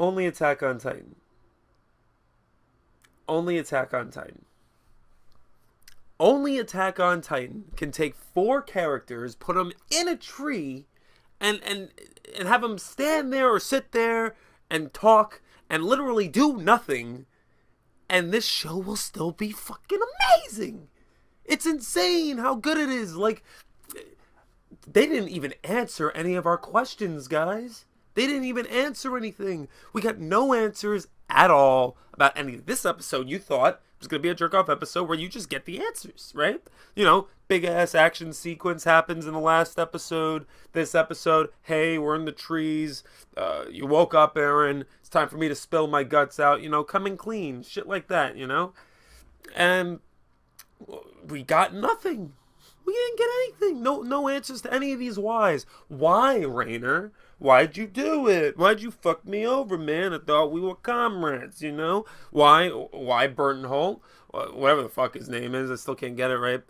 Only Attack on Titan. Only Attack on Titan. Only Attack on Titan can take 4 characters, put them in a tree, and have them stand there or sit there and talk and literally do nothing, and this show will still be fucking amazing. It's insane how good it is. Like, they didn't even answer any of our questions, guys. They didn't even answer anything. We got no answers at all about anything. This episode, you thought it was going to be a jerk-off episode where you just get the answers, right? You know, big-ass action sequence happens in the last episode. This episode, hey, we're in the trees. You woke up, Eren. It's time for me to spill my guts out. You know, coming clean. Shit like that, you know? And we got nothing. We didn't get anything. No answers to any of these whys. Why, Rainer? Why'd you do it? Why'd you fuck me over, man? I thought we were comrades, you know? Why Burton Holt? Whatever the fuck his name is. I still can't get it right.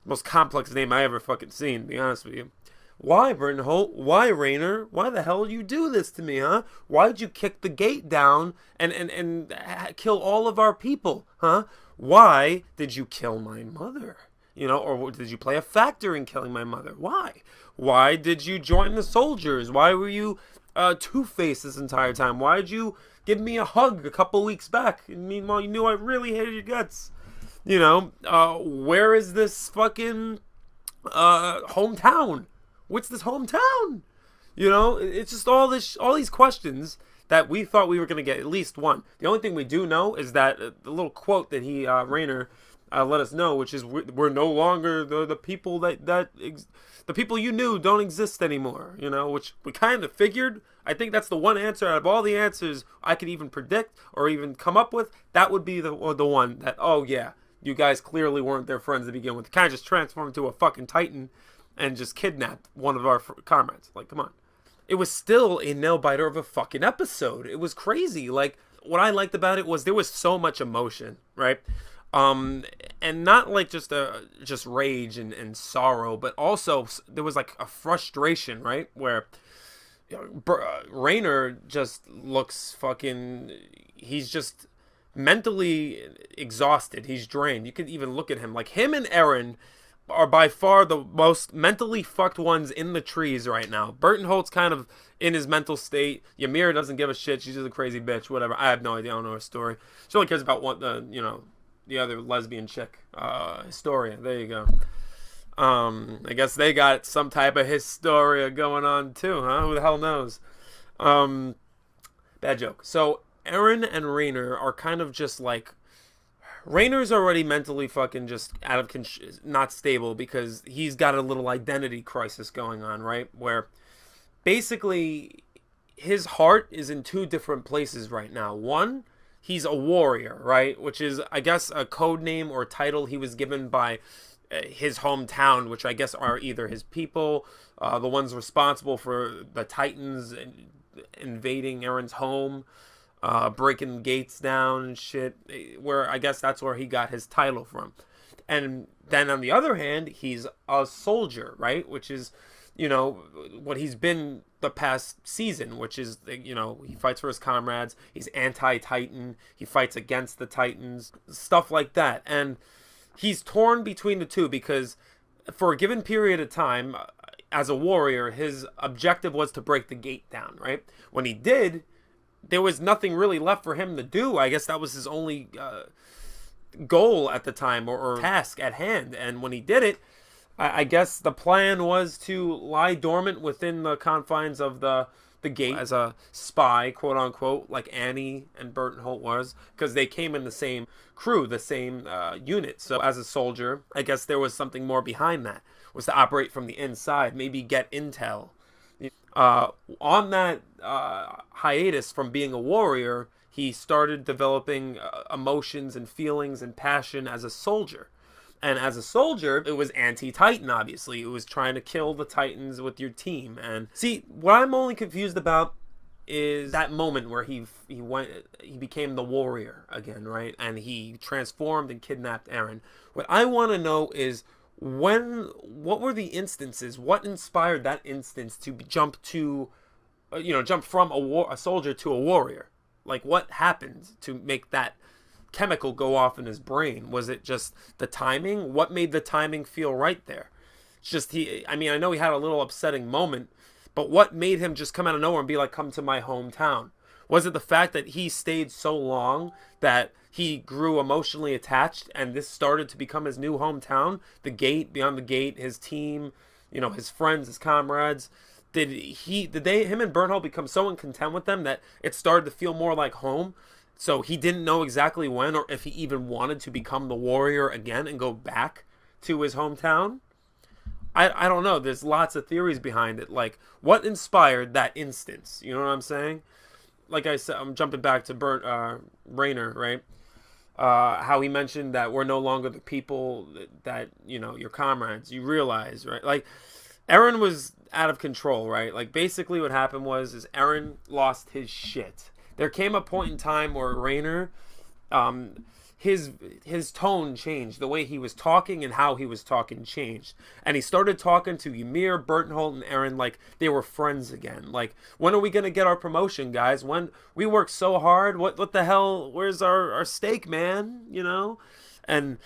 Most complex name I ever fucking seen, to be honest with you. Why, Burton Holt? Why, Rainer? Why the hell did you do this to me, huh? Why'd you kick the gate down and kill all of our people, huh? Why did you kill my mother? You know, or did you play a factor in killing my mother? Why? Why did you join the soldiers? Why were you Two-Faced this entire time? Why did you give me a hug a couple weeks back? And meanwhile, you knew I really hated your guts. You know, where is this fucking hometown? What's this hometown? You know, it's just all these questions that we thought we were going to get at least one. The only thing we do know is that the little quote that Rainer let us know, which is we're no longer the people the people you knew don't exist anymore, you know, which we kind of figured. I think that's the one answer out of all the answers I could even predict or even come up with. That would be the one that, oh yeah, you guys clearly weren't their friends to begin with. Kind of just transformed into a fucking Titan and just kidnapped one of our comrades. Like, come on. It was still a nail-biter of a fucking episode. It was crazy. Like, what I liked about it was there was so much emotion, right? And not like just rage and sorrow, but also there was like a frustration, right? Where Rainer just looks fucking, he's just mentally exhausted. He's drained. You could even look at him. Like, him and Eren are by far the most mentally fucked ones in the trees right now. Burton Holt's kind of in his mental state. Ymir doesn't give a shit. She's just a crazy bitch. Whatever. I have no idea. I don't know her story. She only cares about the other lesbian chick, Historia. There you go. I guess they got some type of Historia going on too, huh? Who the hell knows? Bad joke. So Eren and Rainer are kind of just like, Rainer's already mentally fucking just out of not stable because he's got a little identity crisis going on, right? Where basically his heart is in 2 different places right now. One, he's a warrior, right? Which is, I guess, a code name or title he was given by his hometown, which I guess are either his people, the ones responsible for the Titans invading Eren's home, breaking gates down and shit, where I guess that's where he got his title from. And then on the other hand, he's a soldier, right? Which is, you know, what he's been the past season, which is, you know, he fights for his comrades, he's anti-Titan, he fights against the Titans, stuff like that. And he's torn between the two because for a given period of time, as a warrior, his objective was to break the gate down, right? When he did, there was nothing really left for him to do. I guess that was his only goal at the time or task at hand. And when he did it, I guess the plan was to lie dormant within the confines of the gate as a spy, quote unquote, like Annie and Burton Holt was, because they came in the same crew, the same unit. So as a soldier, I guess there was something more behind that, was to operate from the inside, maybe get intel. On that hiatus from being a warrior, he started developing emotions and feelings and passion as a soldier. And as a soldier, it was anti-Titan, obviously. It was trying to kill the Titans with your team. And see, what I'm only confused about is that moment where he became the warrior again, right? And he transformed and kidnapped Eren. What I want to know is what were the instances? What inspired that instance to jump from a soldier to a warrior? Like, what happened to make that chemical go off in his brain? Was it just the timing? What made the timing feel right there? It's just I mean, I know he had a little upsetting moment, but what made him just come out of nowhere and be like, come to my hometown? Was it the fact that he stayed so long that he grew emotionally attached and this started to become his new hometown? The gate, beyond the gate, his team, you know, his friends, his comrades. Did him and Bernhold become so in content with them that it started to feel more like home? So he didn't know exactly when or if he even wanted to become the warrior again and go back to his hometown. I don't know. There's lots of theories behind it. Like, what inspired that instance? You know what I'm saying? Like I said, I'm jumping back to Reiner, right? How he mentioned that we're no longer the people that, you know, your comrades. You realize, right? Like, Eren was out of control, right? Like, basically what happened is Eren lost his shit. There came a point in time where Reiner, his tone changed. The way he was talking and how he was talking changed. And he started talking to Ymir, Berthold, and Eren like they were friends again. Like, when are we going to get our promotion, guys? When we worked so hard, what the hell? Where's our steak, man? You know? And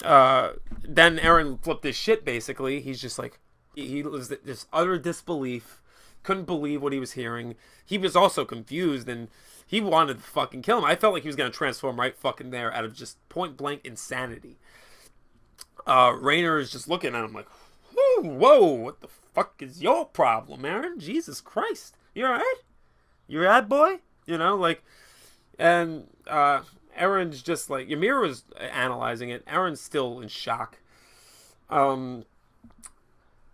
then Eren flipped his shit, basically. He's just like, he was this utter disbelief. Couldn't believe what he was hearing. He was also confused and he wanted to fucking kill him. I felt like he was going to transform right fucking there out of just point blank insanity. Reiner is just looking at him like, whoa, what the fuck is your problem, Eren? Jesus Christ. You alright? You alright, boy? You know, like, and Eren's just like, Ymir was analyzing it. Eren's still in shock. Then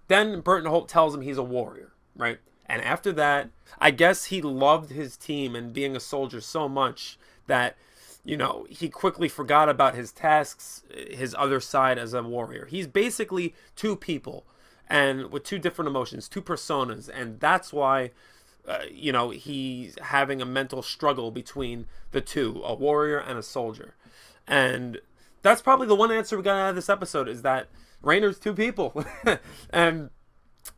Berthold tells him he's a warrior, right? And after that, I guess he loved his team and being a soldier so much that, you know, he quickly forgot about his tasks, his other side as a warrior. He's basically two people and with two different emotions, two personas. And that's why, you know, he's having a mental struggle between the two, a warrior and a soldier. And that's probably the one answer we got out of this episode is that Reiner's two people. And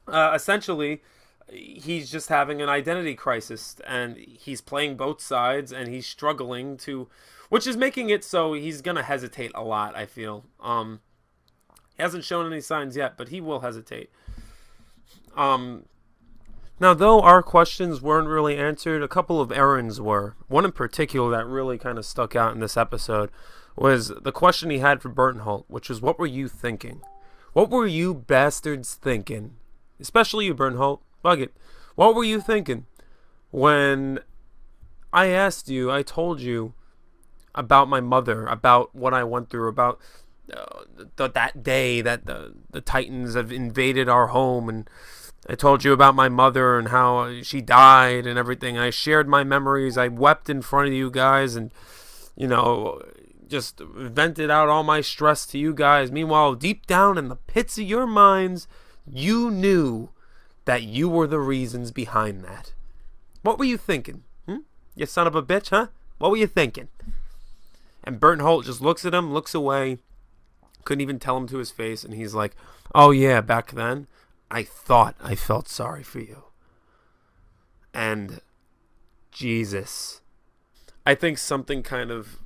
essentially, he's just having an identity crisis and he's playing both sides and he's struggling to, which is making it so he's gonna hesitate a lot, I feel. He hasn't shown any signs yet, but he will hesitate. Now, though our questions weren't really answered, a couple of Eren's were. One in particular that really kind of stuck out in this episode was the question he had for Berthold, which was, what were you thinking? What were you bastards thinking? Especially you, Berthold. Bug it. What were you thinking when I asked you, I told you about my mother, about what I went through, about that day that the Titans have invaded our home, and I told you about my mother and how she died and everything. I shared my memories. I wept in front of you guys and, you know, just vented out all my stress to you guys. Meanwhile, deep down in the pits of your minds, you knew that you were the reasons behind that. What were you thinking? You son of a bitch, huh? What were you thinking? And Berthold just looks at him, looks away, couldn't even tell him to his face, and he's like, oh yeah, back then, I thought I felt sorry for you. And, Jesus. I think something kind of,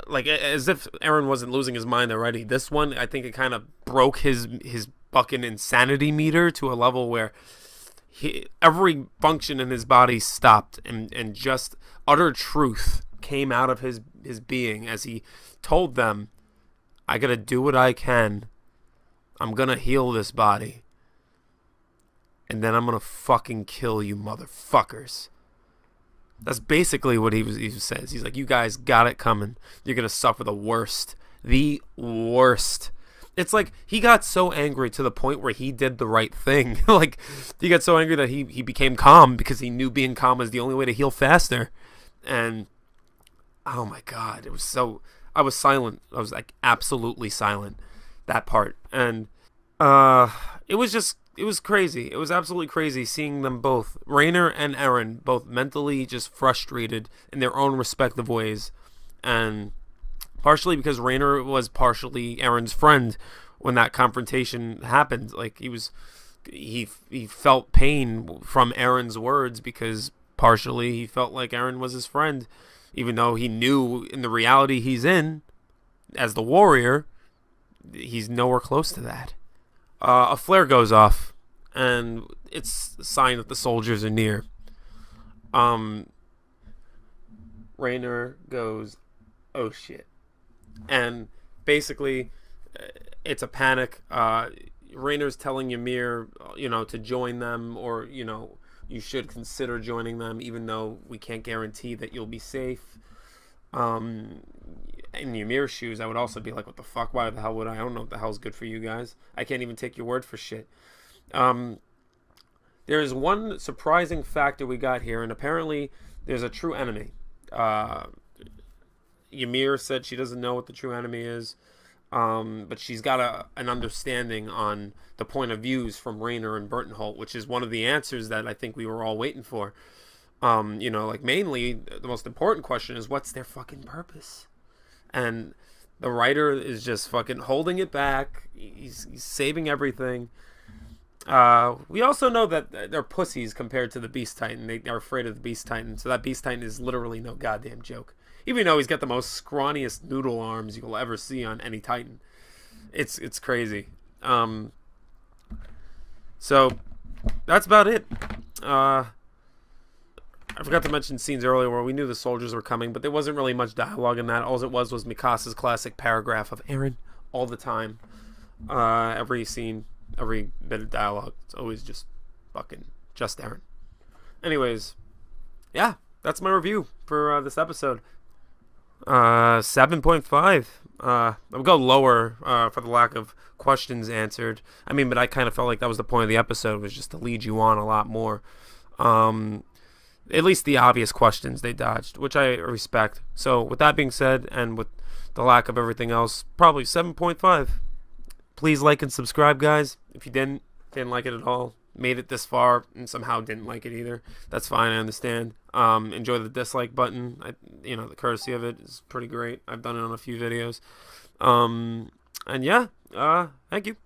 like, as if Eren wasn't losing his mind already, this one, I think it kind of broke his fucking insanity meter to a level where every function in his body stopped and just utter truth came out of his being as he told them, I gotta do what I can. I'm gonna heal this body. And then I'm gonna fucking kill you motherfuckers. That's basically what he says. He's like, you guys got it coming. You're gonna suffer the worst. The worst. It's like he got so angry to the point where he did the right thing. Like, he got so angry that he became calm because he knew being calm was the only way to heal faster. And, oh my God, it was so... I was silent. I was, like, absolutely silent, that part. And it was crazy. It was absolutely crazy seeing them both, Reiner and Eren, both mentally just frustrated in their own respective ways. And... partially because Reiner was partially Eren's friend when that confrontation happened. Like, he felt pain from Eren's words because partially he felt like Eren was his friend, even though he knew in the reality he's in, as the warrior, he's nowhere close to that. A flare goes off, and it's a sign that the soldiers are near. Reiner goes, oh shit. And basically, it's a panic. Reiner's telling Ymir, to join them, or, you should consider joining them, even though we can't guarantee that you'll be safe. In Ymir's shoes, I would also be like, what the fuck? Why the hell would I? I don't know what the hell's good for you guys. I can't even take your word for shit. There's one surprising factor we got here, and apparently there's a true enemy. Ymir said she doesn't know what the true enemy is, but she's got an understanding on the point of views from Reiner and Bertenholt, which is one of the answers that I think we were all waiting for. Mainly, the most important question is, what's their fucking purpose? And the writer is just fucking holding it back. He's saving everything. We also know that they're pussies compared to the Beast Titan. They're afraid of the Beast Titan. So that Beast Titan is literally no goddamn joke. Even though he's got the most scrawniest noodle arms you'll ever see on any Titan. It's crazy. So that's about it. I forgot to mention scenes earlier where we knew the soldiers were coming, but there wasn't really much dialogue in that. All it was Mikasa's classic paragraph of Eren all the time. Every scene, every bit of dialogue, it's always just Eren. Anyways, yeah, that's my review for this episode. 7.5. I'll go lower for the lack of questions answered. But I kind of felt like that was the point of the episode, was just to lead you on a lot more. At least the obvious questions they dodged, which I respect. So with that being said, and with the lack of everything else, probably 7.5. Please like and subscribe, guys. If you didn't like it at all, made it this far and somehow didn't like it either, that's fine. I understand. Enjoy the dislike button. The courtesy of it is pretty great. I've done it on a few videos. And yeah, thank you.